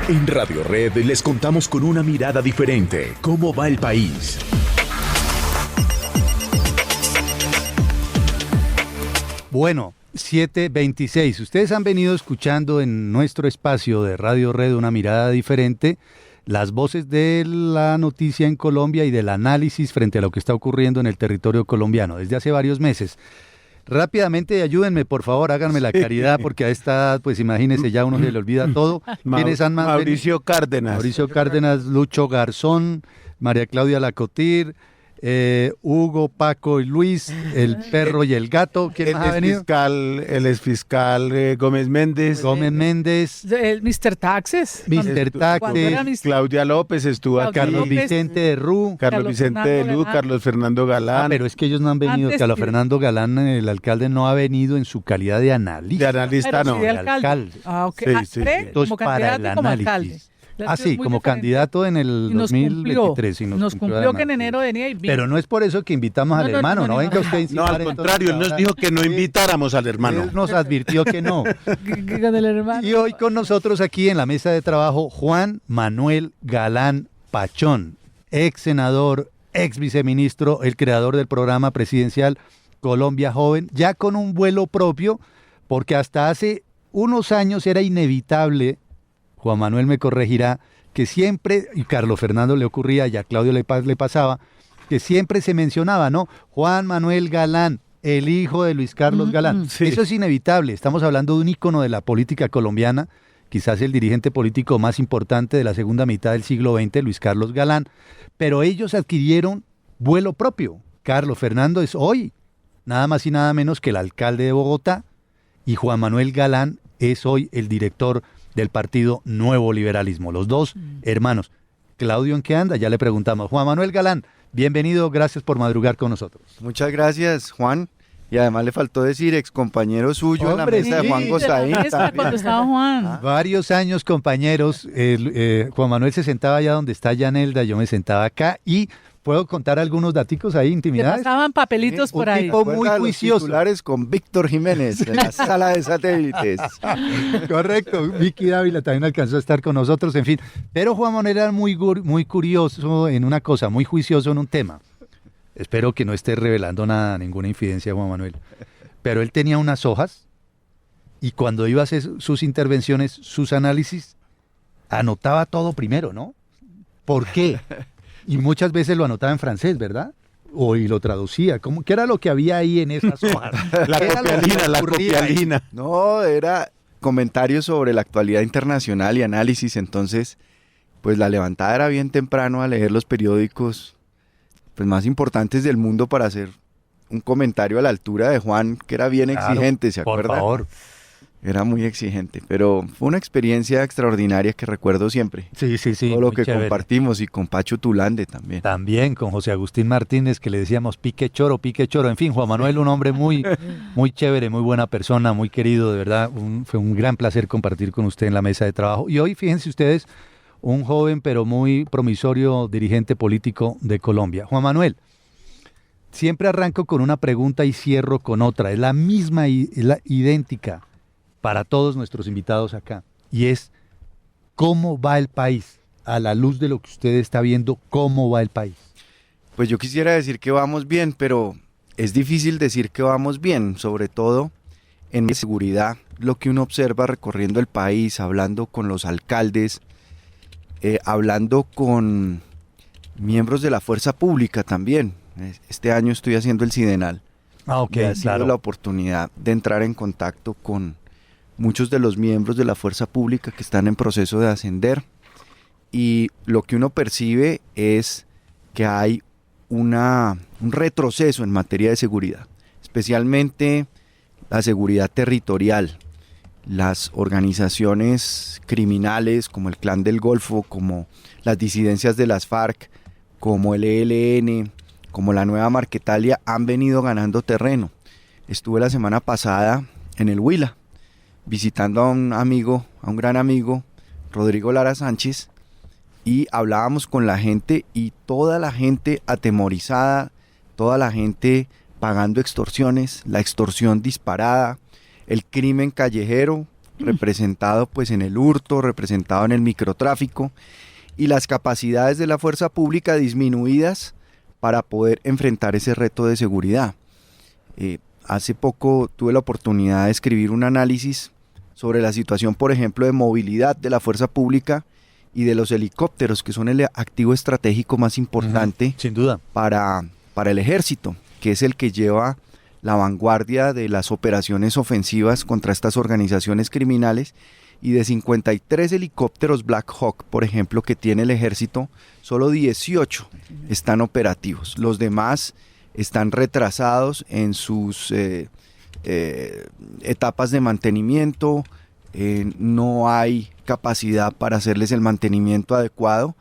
En Radio Red les contamos con una mirada diferente cómo va el país. Bueno, 7:26. Ustedes han venido escuchando en nuestro espacio de Radio Red una mirada diferente, las voces de la noticia en Colombia y del análisis frente a lo que está ocurriendo en el territorio colombiano desde hace varios meses. Rápidamente, ayúdenme, por favor, háganme la caridad, porque a esta edad, pues imagínense, ya uno se le olvida todo. ¿Quiénes han más Mauricio Cárdenas. Mauricio Cárdenas, Lucho Garzón, María Claudia Lacotir, Hugo, Paco y Luis, el perro y el gato. ¿Quién más ha venido? El exfiscal Gómez Méndez. Gómez Méndez. El Mr. Taxes. Mr. Taxes. Claudia López estuvo aquí. Carlos Vicente de Rú. Carlos Vicente de Rú, Carlos Fernando Galán. Pero es que ellos no han venido. Carlos Fernando Galán, el alcalde, no ha venido en su calidad de analista. De analista no. Sí, de alcalde. Ok. Sí. Como candidato y como alcalde. Sí, como candidato en el 2023. Nos cumplió que en enero venía y vino. Pero no es por eso que invitamos al hermano, no venga usted a No, al contrario, él nos dijo que no invitáramos al hermano. Él nos advirtió que no. Y hoy con nosotros aquí en la mesa de trabajo, Juan Manuel Galán Pachón, ex senador, ex viceministro, el creador del programa presidencial Colombia Joven, ya con un vuelo propio, porque hasta hace unos años era inevitable. Juan Manuel me corregirá, que siempre, y Carlos Fernando le ocurría, y a Claudio le pasaba, que siempre se mencionaba, ¿no? Juan Manuel Galán, el hijo de Luis Carlos Galán. Sí. Eso es inevitable, estamos hablando de un ícono de la política colombiana, quizás el dirigente político más importante de la segunda mitad del siglo XX, Luis Carlos Galán, pero ellos adquirieron vuelo propio. Carlos Fernando es hoy nada más y nada menos que el alcalde de Bogotá, y Juan Manuel Galán es hoy el director del partido Nuevo Liberalismo, los dos hermanos. Claudio, ¿en qué anda? Ya le preguntamos. Juan Manuel Galán, bienvenido, gracias por madrugar con nosotros. Muchas gracias, Juan. Y además le faltó decir ex compañero suyo. Hombre, en la mesa de Juan Gosaín. Cuando estaba Juan. Varios años compañeros. Juan Manuel se sentaba allá donde está Yanelda, yo me sentaba acá y puedo contar algunos daticos ahí, intimidades. Pasaban papelitos por ahí. Un tipo muy juicioso. Titulares con Víctor Jiménez en la sala de satélites. Correcto, Vicky Dávila también alcanzó a estar con nosotros, en fin. Pero Juan Manuel era muy curioso en una cosa, muy juicioso en un tema. Espero que no esté revelando nada, ninguna infidencia, Juan Manuel. Pero él tenía unas hojas y cuando iba a hacer sus intervenciones, sus análisis, anotaba todo primero, ¿no? ¿Por qué? Y muchas veces lo anotaba en francés, ¿verdad? Y lo traducía. ¿Qué era lo que había ahí en esas hojas? La copialina. No, era comentarios sobre la actualidad internacional y análisis. Entonces, pues la levantada era bien temprano a leer los periódicos pues, más importantes del mundo para hacer un comentario a la altura de Juan, que era bien exigente, ¿se acuerda? Por favor. Era muy exigente, pero fue una experiencia extraordinaria que recuerdo siempre. Sí. Todo lo que chévere. Compartimos, y con Pacho Tulande también. También con José Agustín Martínez, que le decíamos pique choro. En fin, Juan Manuel, un hombre muy chévere, muy buena persona, muy querido, de verdad. Fue un gran placer compartir con usted en la mesa de trabajo. Y hoy, fíjense ustedes, un joven pero muy promisorio dirigente político de Colombia. Juan Manuel, siempre arranco con una pregunta y cierro con otra. Es la misma y la idéntica para todos nuestros invitados acá, y es ¿cómo va el país? A la luz de lo que usted está viendo, ¿cómo va el país? Pues yo quisiera decir que vamos bien, pero es difícil decir que vamos bien, sobre todo en seguridad. Lo que uno observa recorriendo el país, hablando con los alcaldes, hablando con miembros de la fuerza pública también. Este año estoy haciendo el Sidenal. Okay, ha sido la oportunidad de entrar en contacto con muchos de los miembros de la fuerza pública que están en proceso de ascender, y lo que uno percibe es que hay un retroceso en materia de seguridad, especialmente la seguridad territorial. Las organizaciones criminales como el Clan del Golfo, como las disidencias de las FARC, como el ELN, como la Nueva Marquetalia, han venido ganando terreno. Estuve la semana pasada en el Huila, visitando a un gran amigo, Rodrigo Lara Sánchez, y hablábamos con la gente, y toda la gente atemorizada, toda la gente pagando extorsiones, la extorsión disparada, el crimen callejero representado pues en el hurto, representado en el microtráfico, y las capacidades de la fuerza pública disminuidas para poder enfrentar ese reto de seguridad. Hace poco tuve la oportunidad de escribir un análisis sobre la situación, por ejemplo, de movilidad de la fuerza pública y de los helicópteros, que son el activo estratégico más importante, sin duda, para el ejército, que es el que lleva la vanguardia de las operaciones ofensivas contra estas organizaciones criminales. Y de 53 helicópteros Black Hawk, por ejemplo, que tiene el ejército, solo 18 están operativos. Los demás están retrasados en sus etapas de mantenimiento, no hay capacidad para hacerles el mantenimiento adecuado,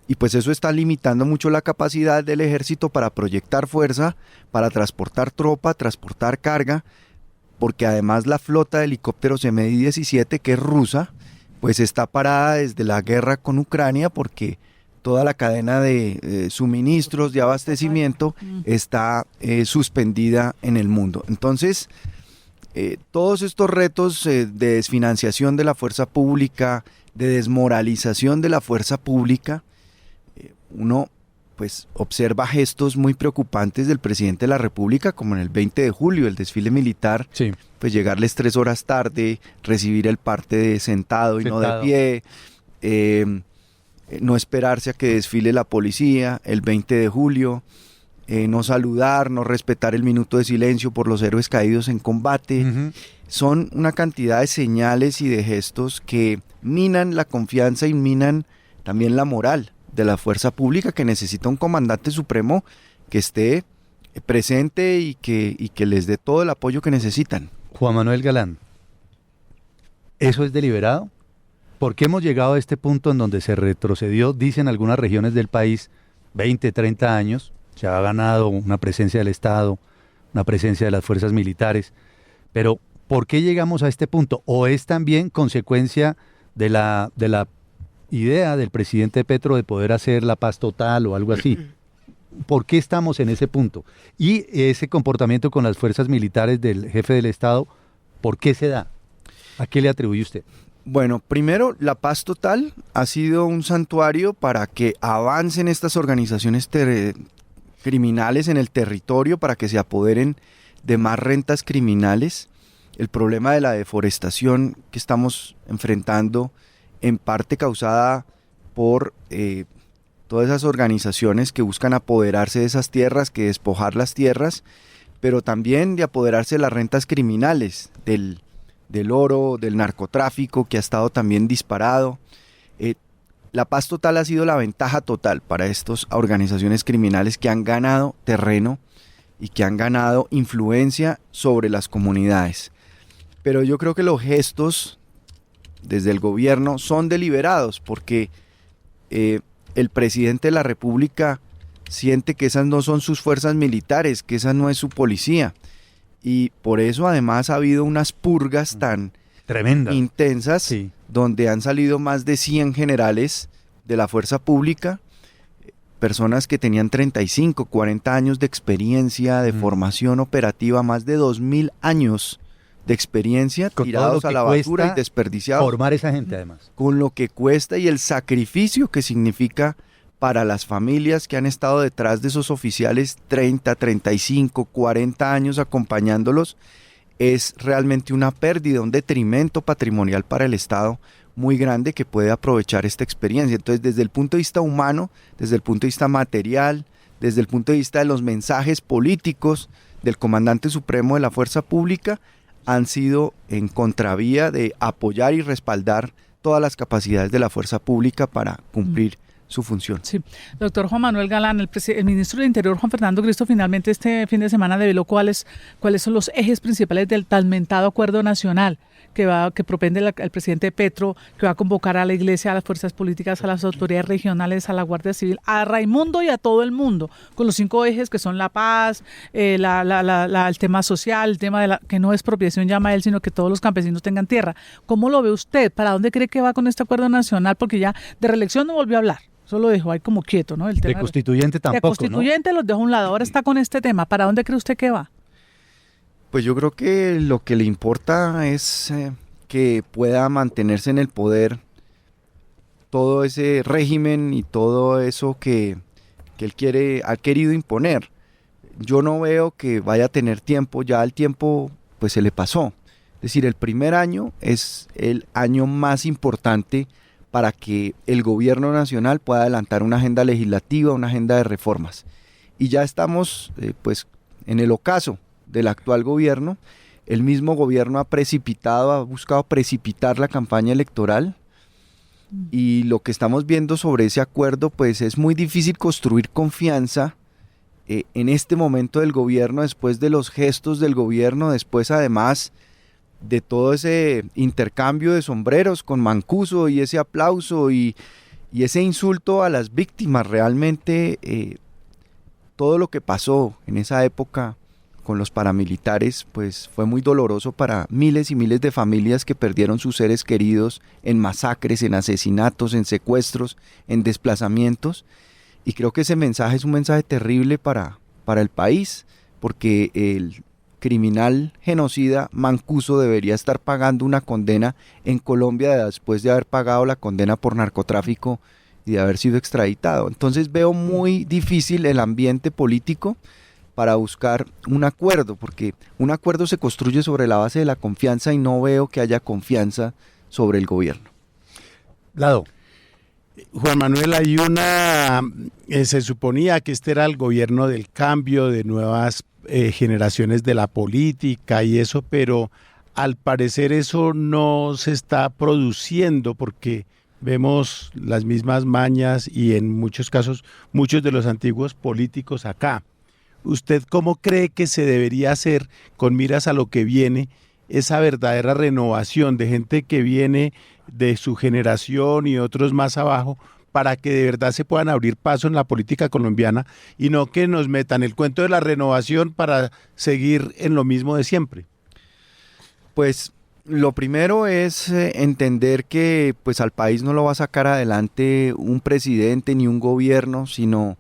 y pues eso está limitando mucho la capacidad del ejército para proyectar fuerza, para transportar tropa, transportar carga, porque además la flota de helicópteros Mi-17, que es rusa, pues está parada desde la guerra con Ucrania, porque toda la cadena de suministros, de abastecimiento, está suspendida en el mundo. Entonces, todos estos retos de desfinanciación de la fuerza pública, de desmoralización de la fuerza pública, uno pues observa gestos muy preocupantes del presidente de la República, como en el 20 de julio, el desfile militar, sí, pues llegarles 3 horas tarde, recibir el parte sentado y no de pie, no esperarse a que desfile la policía el 20 de julio, no saludar, no respetar el minuto de silencio por los héroes caídos en combate. Son una cantidad de señales y de gestos que minan la confianza y minan también la moral de la fuerza pública, que necesita un comandante supremo que esté presente y que les dé todo el apoyo que necesitan. Juan Manuel Galán, ¿eso es deliberado? ¿Por qué hemos llegado a este punto en donde se retrocedió, dicen algunas regiones del país, 20, 30 años? Se ha ganado una presencia del Estado, una presencia de las fuerzas militares, pero ¿por qué llegamos a este punto? ¿O es también consecuencia de la idea del presidente Petro de poder hacer la paz total o algo así? ¿Por qué estamos en ese punto? Y ese comportamiento con las fuerzas militares del jefe del Estado, ¿por qué se da? ¿A qué le atribuye usted? Bueno, primero, la paz total ha sido un santuario para que avancen estas organizaciones criminales en el territorio, para que se apoderen de más rentas criminales. El problema de la deforestación que estamos enfrentando, en parte causada por todas esas organizaciones que buscan apoderarse de esas tierras, que despojar las tierras, pero también de apoderarse de las rentas criminales, del oro, del narcotráfico, que ha estado también disparado. La paz total ha sido la ventaja total para estas organizaciones criminales que han ganado terreno y que han ganado influencia sobre las comunidades. Pero yo creo que los gestos desde el gobierno son deliberados, porque el presidente de la República siente que esas no son sus fuerzas militares, que esa no es su policía, y por eso además ha habido unas purgas tan tremendas, intensas, sí, donde han salido más de 100 generales de la fuerza pública, personas que tenían 35, 40 años de experiencia, de formación operativa, más de 2.000 años de experiencia, con tirados a la basura y desperdiciados. Formar esa gente además. Con lo que cuesta y el sacrificio que significa para las familias que han estado detrás de esos oficiales 30, 35, 40 años acompañándolos, es realmente una pérdida, un detrimento patrimonial para el Estado muy grande, que puede aprovechar esta experiencia. Entonces, desde el punto de vista humano, desde el punto de vista material, desde el punto de vista de los mensajes políticos del comandante supremo de la fuerza pública, han sido en contravía de apoyar y respaldar todas las capacidades de la fuerza pública para cumplir su función. Sí, doctor Juan Manuel Galán, el ministro del Interior, Juan Fernando Cristo, finalmente este fin de semana develó cuáles son los ejes principales del tan mentado acuerdo nacional que propende el presidente Petro, que va a convocar a la Iglesia, a las fuerzas políticas, a las autoridades regionales, a la Guardia Civil, a Raimundo y a todo el mundo, con los 5 ejes que son la paz, el tema social, el tema de que no es expropiación, llama él, sino que todos los campesinos tengan tierra. ¿Cómo lo ve usted? ¿Para dónde cree que va con este acuerdo nacional? Porque ya de reelección no volvió a hablar. Eso lo dejó ahí como quieto, ¿no? El tema de constituyente tampoco, de constituyente, ¿no? Los dejó a un lado. Ahora está con este tema. ¿Para dónde cree usted que va? Pues yo creo que lo que le importa es que pueda mantenerse en el poder todo ese régimen y todo eso que él ha querido imponer. Yo no veo que vaya a tener tiempo, ya el tiempo pues se le pasó. Es decir, el primer año es el año más importante para que el gobierno nacional pueda adelantar una agenda legislativa, una agenda de reformas. Y ya estamos pues en el ocaso del actual gobierno. El mismo gobierno ha buscado precipitar la campaña electoral, y lo que estamos viendo sobre ese acuerdo, pues es muy difícil construir confianza en este momento del gobierno, después de los gestos del gobierno, después además de todo ese intercambio de sombreros con Mancuso y ese aplauso y ese insulto a las víctimas. Realmente todo lo que pasó en esa época con los paramilitares pues fue muy doloroso para miles y miles de familias que perdieron sus seres queridos en masacres, en asesinatos, en secuestros, en desplazamientos, y creo que ese mensaje es un mensaje terrible para el país, porque el criminal genocida Mancuso debería estar pagando una condena en Colombia después de haber pagado la condena por narcotráfico y de haber sido extraditado. Entonces veo muy difícil el ambiente político para buscar un acuerdo, porque un acuerdo se construye sobre la base de la confianza y no veo que haya confianza sobre el gobierno. Lado. Juan Manuel, se suponía que este era el gobierno del cambio, de nuevas generaciones de la política y eso, pero al parecer eso no se está produciendo, porque vemos las mismas mañas y en muchos casos muchos de los antiguos políticos acá. ¿Usted cómo cree que se debería hacer, con miras a lo que viene, esa verdadera renovación de gente que viene de su generación y otros más abajo, para que de verdad se puedan abrir paso en la política colombiana y no que nos metan el cuento de la renovación para seguir en lo mismo de siempre? Pues lo primero es entender que pues al país no lo va a sacar adelante un presidente ni un gobierno, sino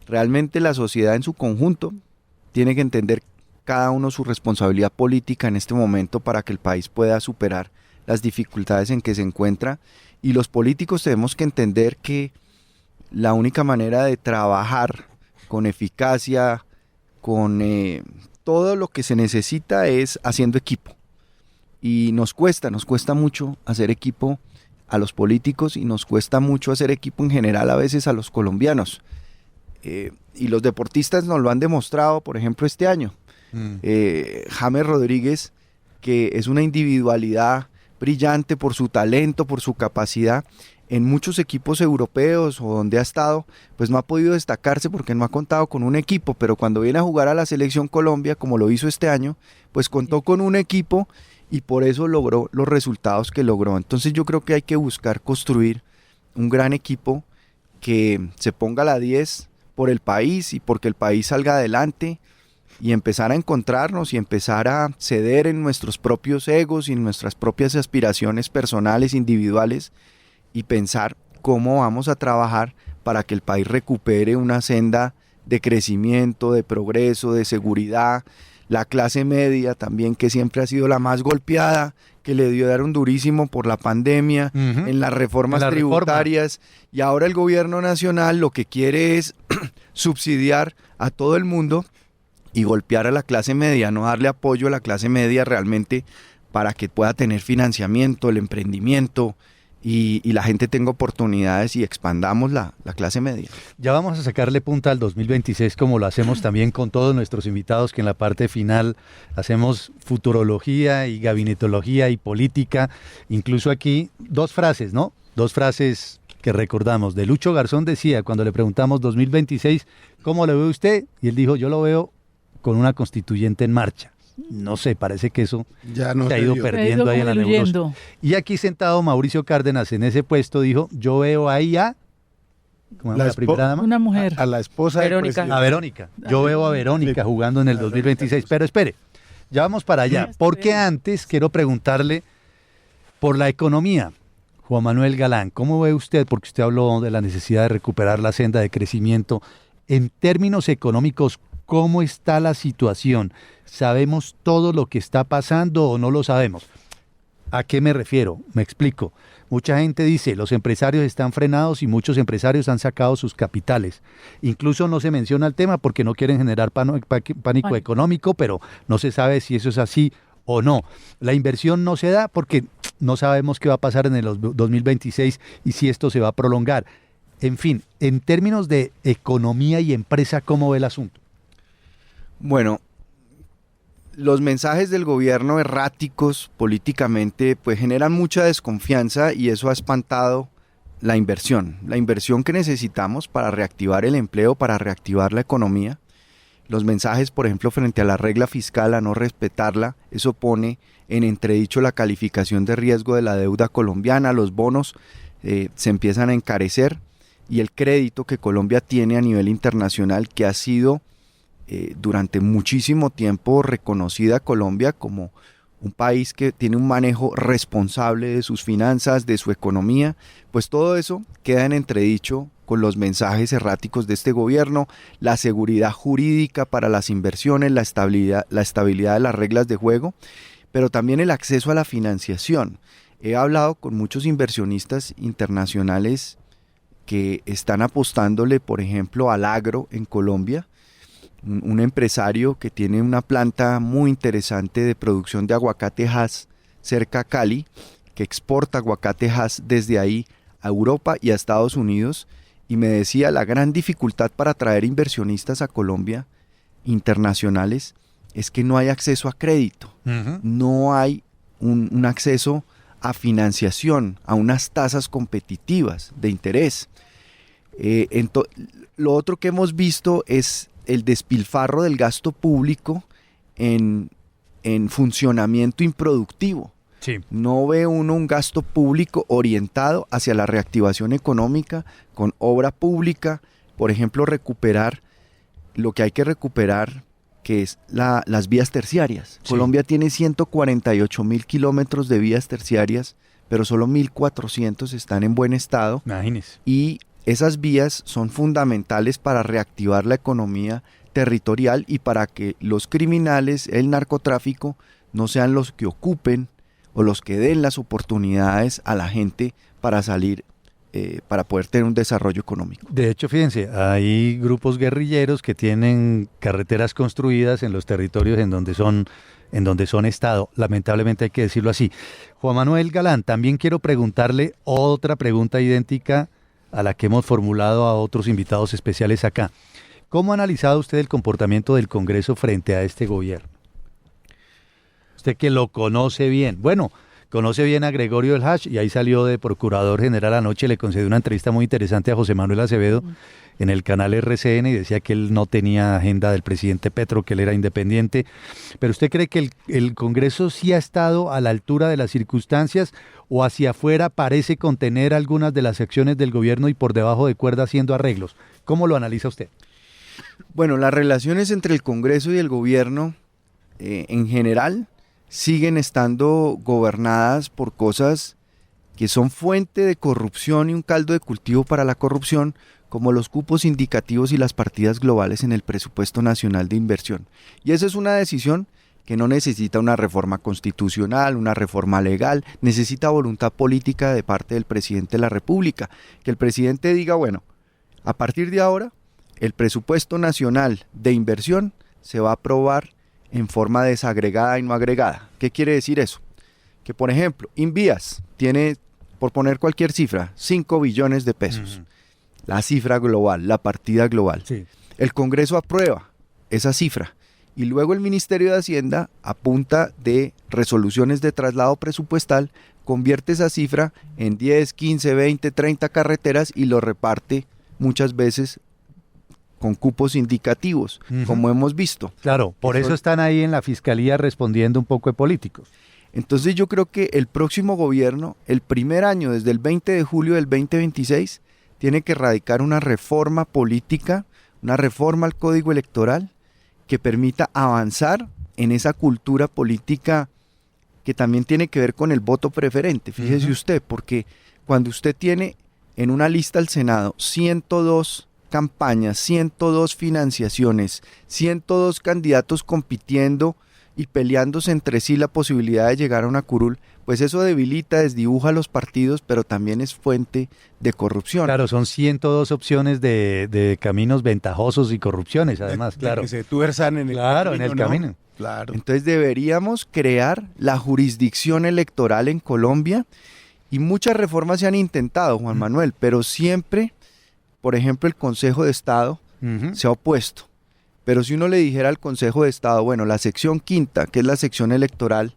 realmente la sociedad en su conjunto. Tiene que entender cada uno su responsabilidad política en este momento para que el país pueda superar las dificultades en que se encuentra, y los políticos tenemos que entender que la única manera de trabajar con eficacia, con todo lo que se necesita, es haciendo equipo. Y nos cuesta mucho hacer equipo a los políticos, y nos cuesta mucho hacer equipo en general a veces a los colombianos. Y los deportistas nos lo han demostrado, por ejemplo, este año. James Rodríguez, que es una individualidad brillante por su talento, por su capacidad, en muchos equipos europeos o donde ha estado, pues no ha podido destacarse porque no ha contado con un equipo, pero cuando viene a jugar a la Selección Colombia, como lo hizo este año, pues contó con un equipo y por eso logró los resultados que logró. Entonces yo creo que hay que buscar construir un gran equipo que se ponga a la 10 por el país y porque el país salga adelante, y empezar a encontrarnos y empezar a ceder en nuestros propios egos y en nuestras propias aspiraciones personales, individuales, y pensar cómo vamos a trabajar para que el país recupere una senda de crecimiento, de progreso, de seguridad. La clase media también, que siempre ha sido la más golpeada, que le dieron durísimo por la pandemia, en las reformas tributarias, y ahora el gobierno nacional lo que quiere es subsidiar a todo el mundo y golpear a la clase media, no darle apoyo a la clase media realmente para que pueda tener financiamiento, el emprendimiento, y la gente tenga oportunidades y expandamos la clase media. Ya vamos a sacarle punta al 2026, como lo hacemos también con todos nuestros invitados, que en la parte final hacemos futurología y gabinetología y política. Incluso aquí dos frases, ¿no? Dos frases que recordamos. De Lucho Garzón decía, cuando le preguntamos 2026, ¿cómo lo ve usted? Y él dijo, yo lo veo con una constituyente en marcha. No sé, parece que eso ya no se ha ido perdiendo ahí en la nebulosa. Y aquí sentado Mauricio Cárdenas en ese puesto dijo, yo veo ahí a... ¿Cómo es la primera dama? Una mujer. A la esposa Verónica. del a Verónica. Yo veo a Verónica jugando en el 2026. Pero espere, ya vamos para allá. Porque antes quiero preguntarle por la economía. Juan Manuel Galán, ¿cómo ve usted? Porque usted habló de la necesidad de recuperar la senda de crecimiento. En términos económicos, ¿cómo está la situación? ¿Sabemos todo lo que está pasando o no lo sabemos? ¿A qué me refiero? Me explico. Mucha gente dice, los empresarios están frenados y muchos empresarios han sacado sus capitales. Incluso no se menciona el tema porque no quieren generar pánico económico, pero no se sabe si eso es así o no. La inversión no se da porque no sabemos qué va a pasar en el 2026 y si esto se va a prolongar. En fin, en términos de economía y empresa, ¿cómo ve el asunto? Bueno, los mensajes del gobierno erráticos políticamente pues generan mucha desconfianza y eso ha espantado la inversión que necesitamos para reactivar el empleo, para reactivar la economía. Los mensajes, por ejemplo, frente a la regla fiscal, a no respetarla, eso pone en entredicho la calificación de riesgo de la deuda colombiana, los bonos se empiezan a encarecer y el crédito que Colombia tiene a nivel internacional, que ha sido durante muchísimo tiempo reconocida Colombia como un país que tiene un manejo responsable de sus finanzas, de su economía, pues todo eso queda en entredicho con los mensajes erráticos de este gobierno, la seguridad jurídica para las inversiones, la estabilidad de las reglas de juego, pero también el acceso a la financiación. He hablado con muchos inversionistas internacionales que están apostándole, por ejemplo, al agro en Colombia, un empresario que tiene una planta muy interesante de producción de aguacate Hass cerca a Cali, que exporta aguacate Hass desde ahí a Europa y a Estados Unidos, y me decía la gran dificultad para atraer inversionistas a Colombia internacionales es que no hay acceso a crédito, no hay un acceso a financiación, a unas tasas competitivas de interés. Lo otro que hemos visto es el despilfarro del gasto público en funcionamiento improductivo. Sí. No ve uno un gasto público orientado hacia la reactivación económica con obra pública, por ejemplo, recuperar lo que hay que recuperar, que es las vías terciarias. Sí. Colombia tiene 148.000 kilómetros de vías terciarias, pero solo 1.400 están en buen estado. Imagínese. Y esas vías son fundamentales para reactivar la economía territorial y para que los criminales, el narcotráfico, no sean los que ocupen o los que den las oportunidades a la gente para salir, para poder tener un desarrollo económico. De hecho, fíjense, hay grupos guerrilleros que tienen carreteras construidas en los territorios en donde son Estado. Lamentablemente hay que decirlo así. Juan Manuel Galán, también quiero preguntarle otra pregunta idéntica a la que hemos formulado a otros invitados especiales acá. ¿Cómo ha analizado usted el comportamiento del Congreso frente a este gobierno? Usted que lo conoce bien. Bueno, conoce bien a Gregorio del Hash y ahí salió de Procurador General anoche, le concedió una entrevista muy interesante a José Manuel Acevedo en el canal RCN y decía que él no tenía agenda del presidente Petro, que él era independiente. ¿Pero usted cree que el Congreso sí ha estado a la altura de las circunstancias o hacia afuera parece contener algunas de las acciones del gobierno y por debajo de cuerda haciendo arreglos? ¿Cómo lo analiza usted? Bueno, las relaciones entre el Congreso y el gobierno en general siguen estando gobernadas por cosas que son fuente de corrupción y un caldo de cultivo para la corrupción, como los cupos indicativos y las partidas globales en el presupuesto nacional de inversión. Y esa es una decisión que no necesita una reforma constitucional, una reforma legal, necesita voluntad política de parte del presidente de la República. Que el presidente diga, bueno, a partir de ahora, el presupuesto nacional de inversión se va a aprobar en forma desagregada y no agregada. ¿Qué quiere decir eso? Que, por ejemplo, Invías tiene, por poner cualquier cifra, 5 billones de pesos. La cifra global, la partida global. Sí. El Congreso aprueba esa cifra y luego el Ministerio de Hacienda, a punta de resoluciones de traslado presupuestal, convierte esa cifra en 10, 15, 20, 30 carreteras y lo reparte muchas veces con cupos indicativos, como hemos visto. Claro, por eso están ahí en la Fiscalía respondiendo un poco de políticos. Entonces yo creo que el próximo gobierno, el primer año, desde el 20 de julio del 2026, tiene que radicar una reforma política, una reforma al Código Electoral que permita avanzar en esa cultura política que también tiene que ver con el voto preferente. Fíjese usted, porque cuando usted tiene en una lista al Senado 102 campañas, 102 financiaciones, 102 candidatos compitiendo y peleándose entre sí la posibilidad de llegar a una curul, pues eso debilita, desdibuja los partidos, pero también es fuente de corrupción. Claro, son 102 opciones de caminos ventajosos y corrupciones, además, claro. Que se tuerzan en el Claro, camino, en el ¿no? camino. Claro. Entonces deberíamos crear la jurisdicción electoral en Colombia y muchas reformas se han intentado, Juan Manuel, pero siempre, por ejemplo, el Consejo de Estado se ha opuesto. Pero si uno le dijera al Consejo de Estado, bueno, la sección quinta, que es la sección electoral,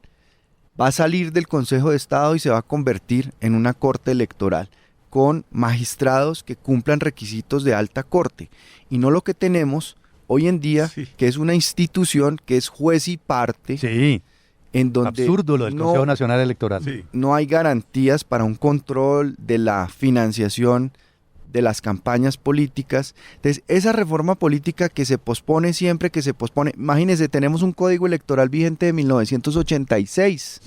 va a salir del Consejo de Estado y se va a convertir en una corte electoral con magistrados que cumplan requisitos de alta corte y no lo que tenemos hoy en día, que es una institución que es juez y parte, Sí, en donde absurdo lo del Consejo Nacional Electoral. Sí. no hay garantías para un control de la financiación de las campañas políticas. Entonces, esa reforma política que se pospone siempre, que se pospone, imagínense, tenemos un código electoral vigente de 1986.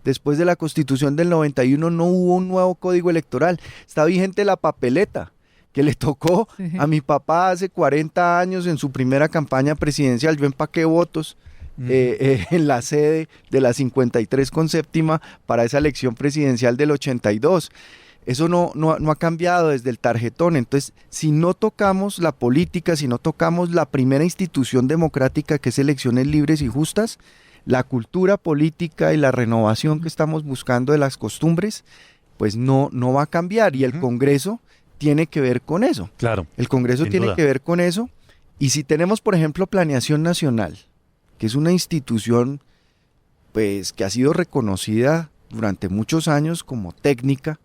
Después de la Constitución del 91 no hubo un nuevo código electoral. Está vigente la papeleta que le tocó a mi papá hace 40 años en su primera campaña presidencial. Yo empaqué votos en la sede de la 53 con séptima para esa elección presidencial del 82. Eso no ha cambiado desde el tarjetón. Entonces, si no tocamos la política, si no tocamos la primera institución democrática que es elecciones libres y justas, la cultura política y la renovación que estamos buscando de las costumbres, pues no va a cambiar. Y el Congreso tiene que ver con eso. Claro. El Congreso sin tiene duda. que ver con eso. Y si tenemos, por ejemplo, Planeación Nacional, que es una institución pues que ha sido reconocida durante muchos años como técnica,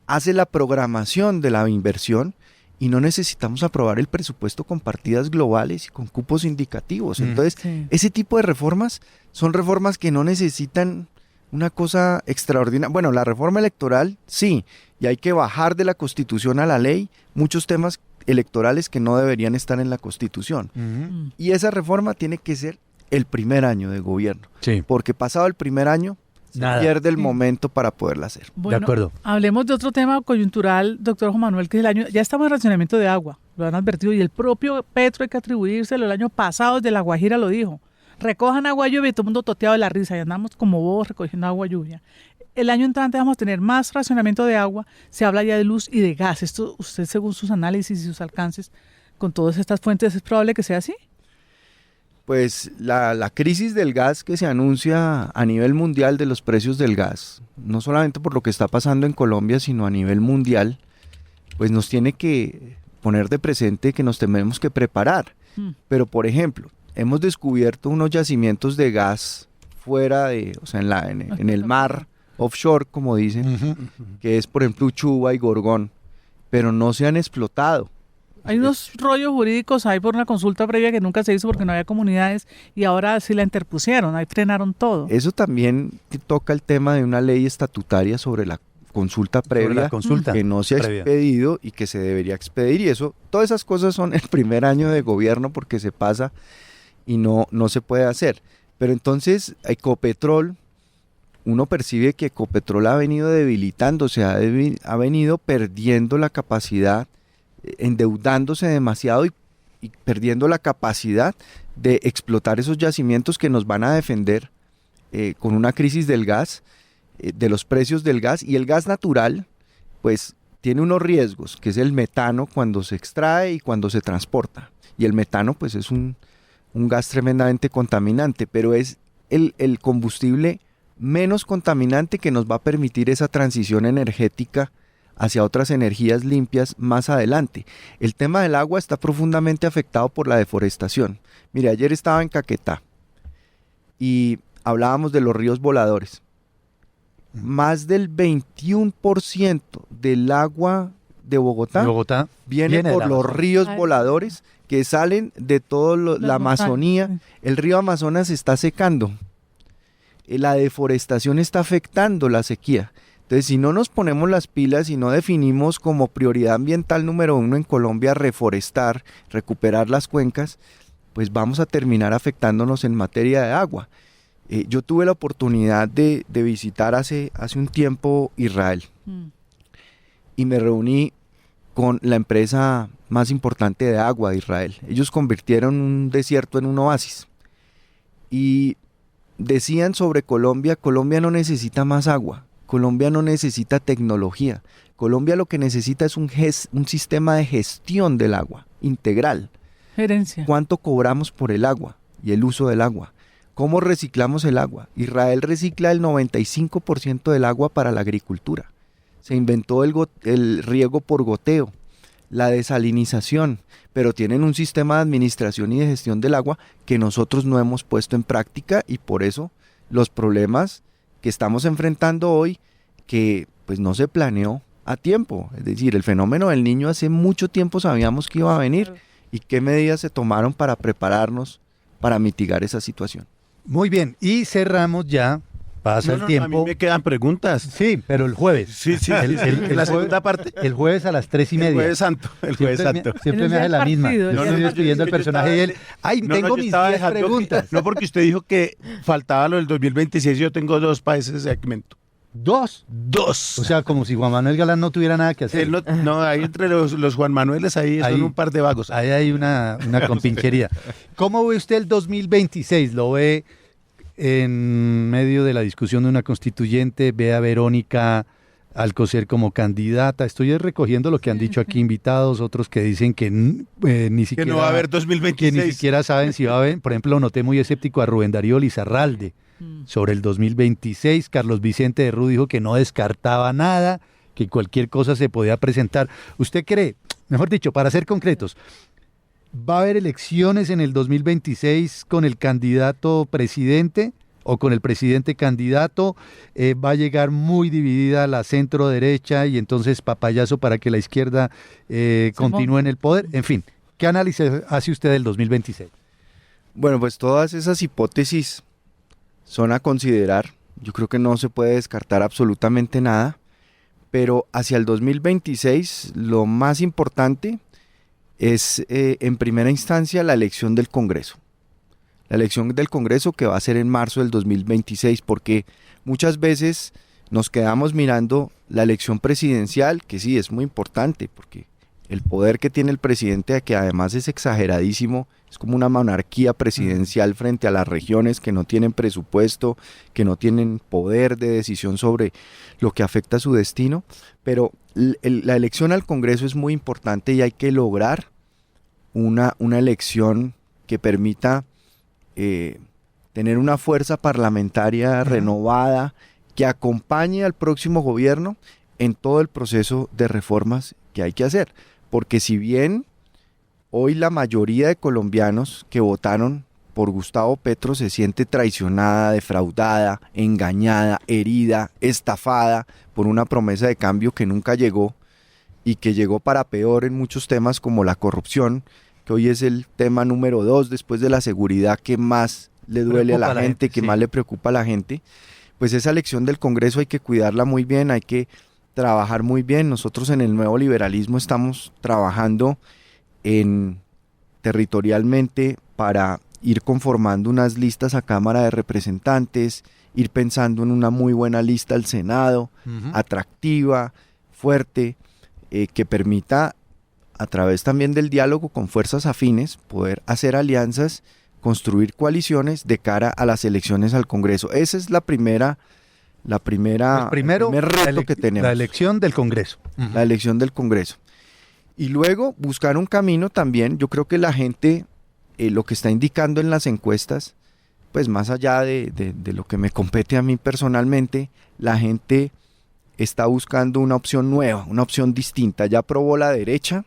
hace la programación de la inversión y no necesitamos aprobar el presupuesto con partidas globales y con cupos indicativos. Entonces, ese tipo de reformas son reformas que no necesitan una cosa extraordinaria. Bueno, la reforma electoral sí, y hay que bajar de la Constitución a la ley muchos temas electorales que no deberían estar en la Constitución. Y esa reforma tiene que ser el primer año de gobierno, Sí. porque pasado el primer año se Nada. pierde el momento para poderla hacer. Bueno, de acuerdo. hablemos de otro tema coyuntural, doctor Juan Manuel, que es el año, ya estamos en racionamiento de agua, lo han advertido, y el propio Petro hay que atribuírselo, el año pasado desde La Guajira lo dijo, recojan agua lluvia y todo el mundo toteado de la risa, y andamos como bobos recogiendo agua lluvia. El año entrante vamos a tener más racionamiento de agua, se habla ya de luz y de gas, esto usted según sus análisis y sus alcances con todas estas fuentes, ¿es probable que sea así? Pues la crisis del gas que se anuncia a nivel mundial de los precios del gas, no solamente por lo que está pasando en Colombia, sino a nivel mundial, pues nos tiene que poner de presente que nos tenemos que preparar. Pero, por ejemplo, hemos descubierto unos yacimientos de gas fuera de, o sea, en el mar, offshore, como dicen, que es, por ejemplo, Uchuva y Gorgón, pero no se han explotado. Hay unos rollos jurídicos ahí por una consulta previa que nunca se hizo porque no había comunidades y ahora sí la interpusieron, ahí frenaron todo. Eso también toca el tema de una ley estatutaria sobre la consulta previa, la consulta que no se ha previa. expedido y que se debería expedir, y eso, todas esas cosas son el primer año de gobierno porque se pasa y no se puede hacer. Pero entonces Ecopetrol, uno percibe que Ecopetrol ha venido debilitándose, ha venido perdiendo la capacidad, endeudándose demasiado y perdiendo la capacidad de explotar esos yacimientos que nos van a defender con una crisis del gas, de los precios del gas. Y el gas natural pues tiene unos riesgos, que es el metano cuando se extrae y cuando se transporta, y el metano pues es un gas tremendamente contaminante, pero es el combustible menos contaminante que nos va a permitir esa transición energética hacia otras energías limpias más adelante. El tema del agua está profundamente afectado por la deforestación. Mire, ayer estaba en Caquetá y hablábamos de los ríos voladores. Más del 21% del agua de Bogotá viene por del los Amazonas. ríos voladores que salen de toda la Amazonía. El río Amazonas se está secando. La deforestación está afectando la sequía. Entonces, si no nos ponemos las pilas y no definimos como prioridad ambiental número 1 en Colombia reforestar, recuperar las cuencas, pues vamos a terminar afectándonos en materia de agua. Yo tuve la oportunidad de visitar hace un tiempo Israel y me reuní con la empresa más importante de agua de Israel. Ellos convirtieron un desierto en un oasis y decían sobre Colombia, Colombia no necesita más agua, Colombia no necesita tecnología, Colombia lo que necesita es un sistema de gestión del agua integral. Gerencia. ¿Cuánto cobramos por el agua y el uso del agua? ¿Cómo reciclamos el agua? Israel recicla el 95% del agua para la agricultura. Se inventó el riego por goteo, la desalinización, pero tienen un sistema de administración y de gestión del agua que nosotros no hemos puesto en práctica, y por eso los problemas que estamos enfrentando hoy, que pues no se planeó a tiempo. Es decir, el fenómeno del Niño hace mucho tiempo sabíamos que iba a venir, y qué medidas se tomaron para prepararnos para mitigar esa situación. Muy bien, y cerramos ya, pasa el tiempo. A mí me quedan preguntas. Sí, pero el jueves. Sí, la segunda parte. El jueves a las 3:30. El jueves santo. Siempre me hace la misma. Yo estoy despidiendo el personaje y él, tengo mis 10 preguntas. No, porque usted dijo que faltaba lo del 2026, yo tengo 2 para ese segmento. ¿2? O sea, como si Juan Manuel Galán no tuviera nada que hacer. No, ahí entre los Juan Manueles ahí son un par de vagos. Ahí hay una compinchería. ¿Cómo ve usted el 2026? ¿Lo ve en medio de la discusión de una constituyente? ¿Ve a Verónica Alcocer como candidata? Estoy recogiendo lo que han dicho aquí invitados, otros que dicen que ni siquiera... Que no va a haber 2026. Que ni siquiera saben si va a haber. Por ejemplo, noté muy escéptico a Rubén Darío Lizarralde sobre el 2026. Carlos Vicente de Rú dijo que no descartaba nada, que cualquier cosa se podía presentar. ¿Usted cree, mejor dicho, para ser concretos, va a haber elecciones en el 2026 con el candidato presidente o con el presidente candidato? ¿Va a llegar muy dividida la centro derecha y entonces papayazo para que la izquierda continúe en el poder? En fin, ¿qué análisis hace usted del 2026? Bueno, pues todas esas hipótesis son a considerar. Yo creo que no se puede descartar absolutamente nada, pero hacia el 2026 lo más importante es en primera instancia la elección del Congreso. La elección del Congreso, que va a ser en marzo del 2026, porque muchas veces nos quedamos mirando la elección presidencial, que sí es muy importante, porque el poder que tiene el presidente, que además es exageradísimo, es como una monarquía presidencial frente a las regiones que no tienen presupuesto, que no tienen poder de decisión sobre lo que afecta a su destino, pero la elección al Congreso es muy importante y hay que lograr una elección que permita tener una fuerza parlamentaria renovada que acompañe al próximo gobierno en todo el proceso de reformas que hay que hacer. Porque si bien hoy la mayoría de colombianos que votaron por Gustavo Petro se siente traicionada, defraudada, engañada, herida, estafada por una promesa de cambio que nunca llegó y que llegó para peor en muchos temas como la corrupción, que hoy es el tema número 2 después de la seguridad que más le duele a la gente, que más le preocupa a la gente, pues esa elección del Congreso hay que cuidarla muy bien, hay que trabajar muy bien. Nosotros en el nuevo liberalismo estamos trabajando territorialmente para ir conformando unas listas a Cámara de Representantes, ir pensando en una muy buena lista al Senado, atractiva, fuerte, que permita a través también del diálogo con fuerzas afines poder hacer alianzas, construir coaliciones de cara a las elecciones al Congreso. Esa es el primer reto que tenemos. La elección del Congreso. La elección del Congreso. Y luego buscar un camino también. Yo creo que la gente, lo que está indicando en las encuestas, pues más allá de lo que me compete a mí personalmente, la gente está buscando una opción nueva, una opción distinta. Ya probó la derecha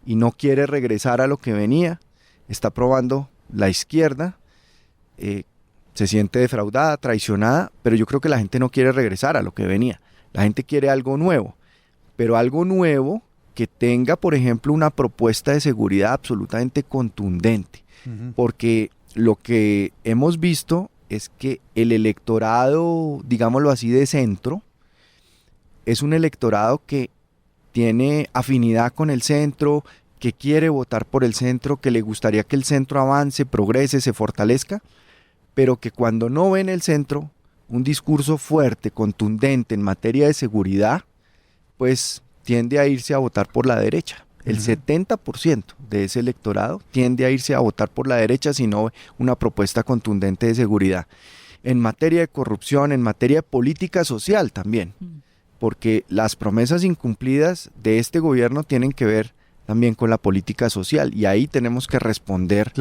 y no quiere regresar a lo que venía. Está probando la izquierda, se siente defraudada, traicionada, pero yo creo que la gente no quiere regresar a lo que venía. La gente quiere algo nuevo, pero algo nuevo que tenga, por ejemplo, una propuesta de seguridad absolutamente contundente, porque lo que hemos visto es que el electorado, digámoslo así, de centro, es un electorado que tiene afinidad con el centro, que quiere votar por el centro, que le gustaría que el centro avance, progrese, se fortalezca, pero que cuando no ve en el centro un discurso fuerte, contundente en materia de seguridad, pues tiende a irse a votar por la derecha. El 70% de ese electorado tiende a irse a votar por la derecha si no una propuesta contundente de seguridad. En materia de corrupción, en materia de política social también, porque las promesas incumplidas de este gobierno tienen que ver también con la política social y ahí tenemos que responder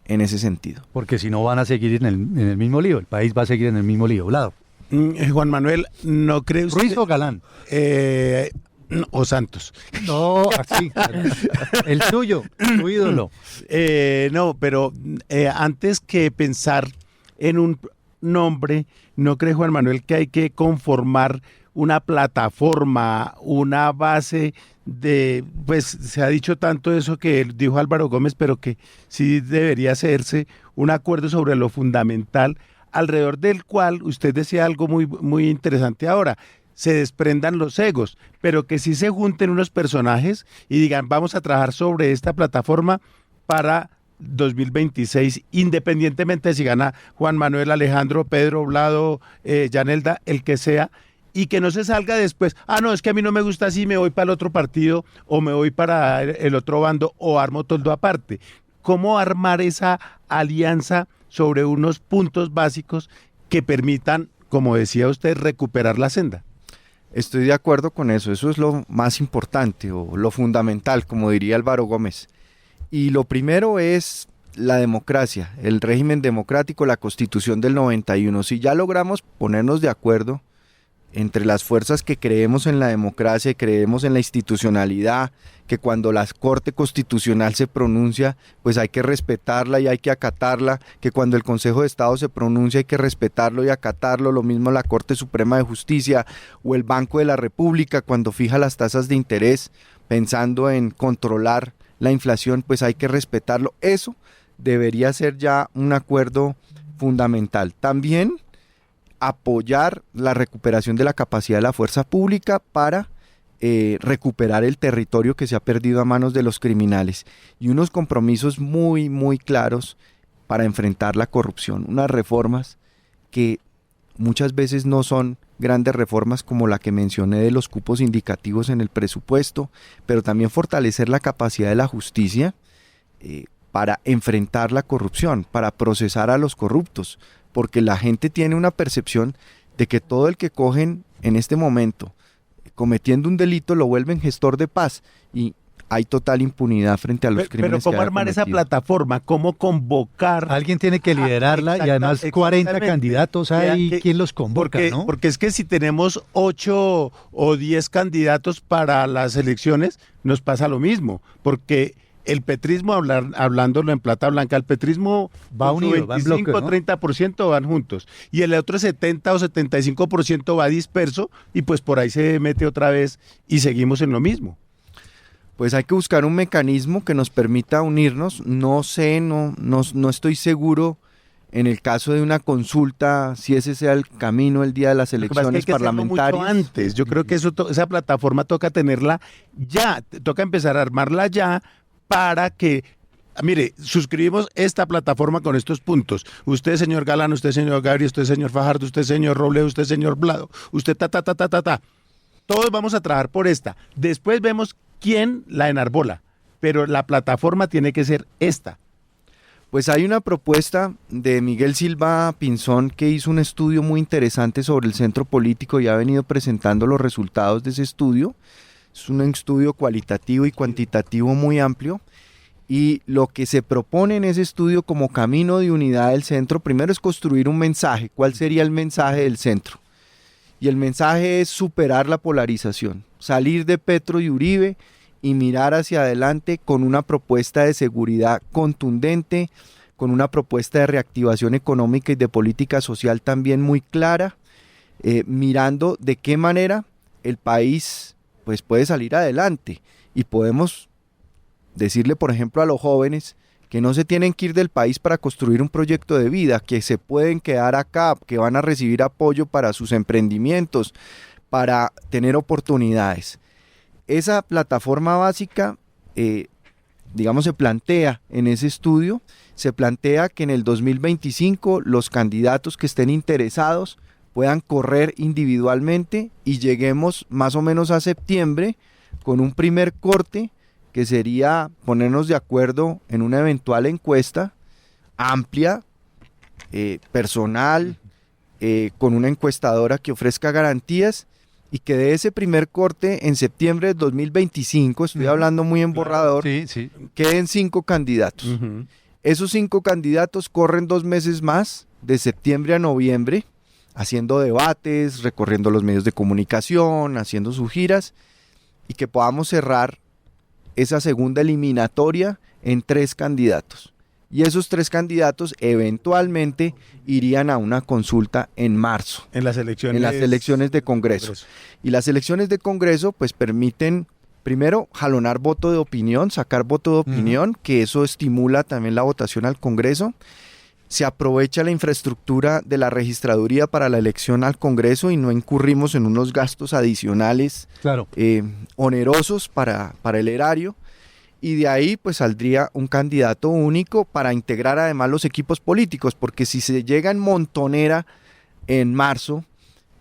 en ese sentido. Porque si no van a seguir en el mismo lío, el país va a seguir en el mismo lío. Vlado. Juan Manuel, ¿no cree usted? ¿Ruiz o Galán? O Santos. No, así. El tuyo, tu ídolo. No, pero antes que pensar en un nombre, ¿no cree Juan Manuel que hay que conformar una plataforma, una base de, pues se ha dicho tanto eso que dijo Álvaro Gómez, pero que sí debería hacerse un acuerdo sobre lo fundamental, alrededor del cual usted decía algo muy, muy interesante ahora, se desprendan los egos, pero que sí se junten unos personajes y digan, vamos a trabajar sobre esta plataforma para 2026, independientemente de si gana Juan Manuel, Alejandro, Pedro, Vlado, Yanelda, el que sea, y que no se salga después, no, es que a mí no me gusta así, me voy para el otro partido, o me voy para el otro bando, o armo toldo aparte. ¿Cómo armar esa alianza sobre unos puntos básicos que permitan, como decía usted, recuperar la senda? Estoy de acuerdo con eso es lo más importante o lo fundamental, como diría Álvaro Gómez. Y lo primero es la democracia, el régimen democrático, la Constitución del 91. Si ya logramos ponernos de acuerdo entre las fuerzas que creemos en la democracia y creemos en la institucionalidad, que cuando la Corte Constitucional se pronuncia, pues hay que respetarla y hay que acatarla, que cuando el Consejo de Estado se pronuncia hay que respetarlo y acatarlo, lo mismo la Corte Suprema de Justicia o el Banco de la República cuando fija las tasas de interés pensando en controlar la inflación, pues hay que respetarlo. Eso debería ser ya un acuerdo fundamental. También apoyar la recuperación de la capacidad de la fuerza pública para recuperar el territorio que se ha perdido a manos de los criminales y unos compromisos muy, muy claros para enfrentar la corrupción, unas reformas que muchas veces no son grandes reformas como la que mencioné de los cupos indicativos en el presupuesto, pero también fortalecer la capacidad de la justicia para enfrentar la corrupción, para procesar a los corruptos, porque la gente tiene una percepción de que todo el que cogen en este momento cometiendo un delito lo vuelven gestor de paz y hay total impunidad frente a los crímenes. Pero ¿cómo armar esa plataforma? ¿Cómo convocar? Alguien tiene que liderarla y además 40 candidatos hay, ¿quién los convoca? ¿No? Porque es que si tenemos 8 o 10 candidatos para las elecciones, nos pasa lo mismo, porque el petrismo, hablándolo en plata blanca, el petrismo va unido, 25 o 30% van juntos y el otro 70 o 75% va disperso y pues por ahí se mete otra vez y seguimos en lo mismo. Pues hay que buscar un mecanismo que nos permita unirnos. No sé, no estoy seguro en el caso de una consulta si ese sea el camino el día de las elecciones parlamentarias. Mucho antes. Yo creo que esa plataforma toca tenerla ya, toca empezar a armarla ya para que, mire, suscribimos esta plataforma con estos puntos. Usted, señor Galán, usted, señor Gabriel, usted, señor Fajardo, usted, señor Robledo, usted, señor Vlado, usted, Todos vamos a trabajar por esta. Después vemos quién la enarbola, pero la plataforma tiene que ser esta. Pues hay una propuesta de Miguel Silva Pinzón que hizo un estudio muy interesante sobre el centro político y ha venido presentando los resultados de ese estudio. Es un estudio cualitativo y cuantitativo muy amplio y lo que se propone en ese estudio como camino de unidad del centro, primero es construir un mensaje. ¿Cuál sería el mensaje del centro? Y el mensaje es superar la polarización, salir de Petro y Uribe y mirar hacia adelante con una propuesta de seguridad contundente, con una propuesta de reactivación económica y de política social también muy clara, mirando de qué manera el país pues puede salir adelante y podemos decirle, por ejemplo, a los jóvenes que no se tienen que ir del país para construir un proyecto de vida, que se pueden quedar acá, que van a recibir apoyo para sus emprendimientos, para tener oportunidades. Esa plataforma básica, digamos, se plantea en ese estudio, se plantea que en el 2025 los candidatos que estén interesados puedan correr individualmente y lleguemos más o menos a septiembre con un primer corte que sería ponernos de acuerdo en una eventual encuesta amplia, personal, con una encuestadora que ofrezca garantías y que de ese primer corte en septiembre de 2025, estoy hablando muy en borrador, queden 5 candidatos. Esos 5 candidatos corren 2 meses más, de septiembre a noviembre, haciendo debates, recorriendo los medios de comunicación, haciendo sus giras, y que podamos cerrar esa segunda eliminatoria en 3 candidatos. Y esos 3 candidatos eventualmente irían a una consulta en marzo. En las elecciones de Congreso. Y las elecciones de Congreso pues permiten, primero, jalonar voto de opinión, sacar voto de opinión, que eso estimula también la votación al Congreso. Se aprovecha la infraestructura de la registraduría para la elección al Congreso y no incurrimos en unos gastos adicionales onerosos para el erario. Y de ahí pues saldría un candidato único para integrar además los equipos políticos, porque si se llega en montonera en marzo,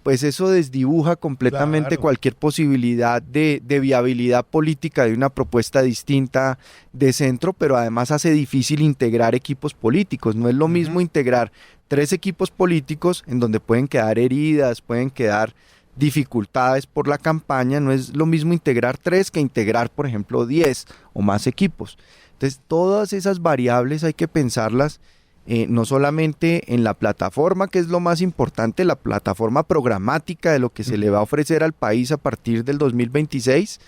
pues eso desdibuja completamente cualquier posibilidad de viabilidad política de una propuesta distinta de centro, pero además hace difícil integrar equipos políticos. No es lo mismo integrar 3 equipos políticos en donde pueden quedar heridas, pueden quedar dificultades por la campaña, no es lo mismo integrar 3 que integrar, por ejemplo, 10 o más equipos. Entonces, todas esas variables hay que pensarlas no solamente en la plataforma, que es lo más importante, la plataforma programática de lo que se le va a ofrecer al país a partir del 2026,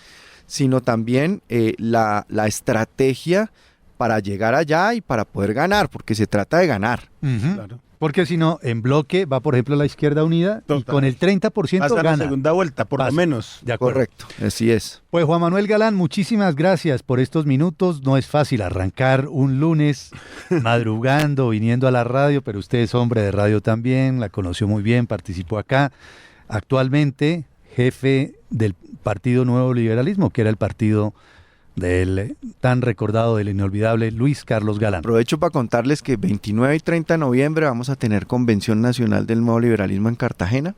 sino también la estrategia para llegar allá y para poder ganar, porque se trata de ganar. Claro. Porque si no, en bloque va, por ejemplo, la Izquierda Unida y con el 30% hasta gana. la segunda vuelta, por lo menos. De acuerdo. Correcto, así es. Pues Juan Manuel Galán, muchísimas gracias por estos minutos. No es fácil arrancar un lunes madrugando, viniendo a la radio, pero usted es hombre de radio también, la conoció muy bien, participó acá. Actualmente, jefe del Partido Nuevo Liberalismo, que era el partido del tan recordado, del inolvidable Luis Carlos Galán. Aprovecho para contarles que 29 y 30 de noviembre vamos a tener Convención Nacional del Nuevo Liberalismo en Cartagena,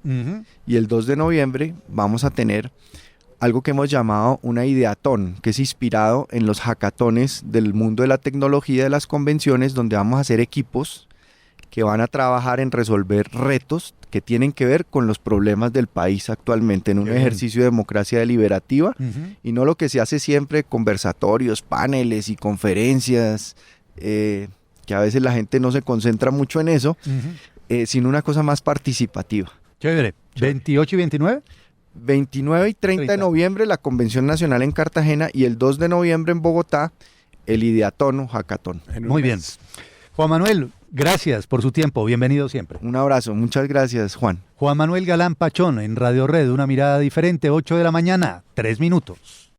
y el 2 de noviembre vamos a tener algo que hemos llamado una ideatón, que es inspirado en los hackatones del mundo de la tecnología de las convenciones, donde vamos a hacer equipos que van a trabajar en resolver retos que tienen que ver con los problemas del país actualmente, en un ejercicio de democracia deliberativa, y no lo que se hace siempre, conversatorios, paneles y conferencias, que a veces la gente no se concentra mucho en eso, sino una cosa más participativa. Chévere. ¿28 y 29? 29 y 30 de noviembre la Convención Nacional en Cartagena, y el 2 de noviembre en Bogotá el ideatón o hackatón. Muy bien. Juan Manuel, gracias por su tiempo, bienvenido siempre. Un abrazo, muchas gracias, Juan. Juan Manuel Galán Pachón en Radio Red, una mirada diferente, 8 de la mañana, 3 minutos.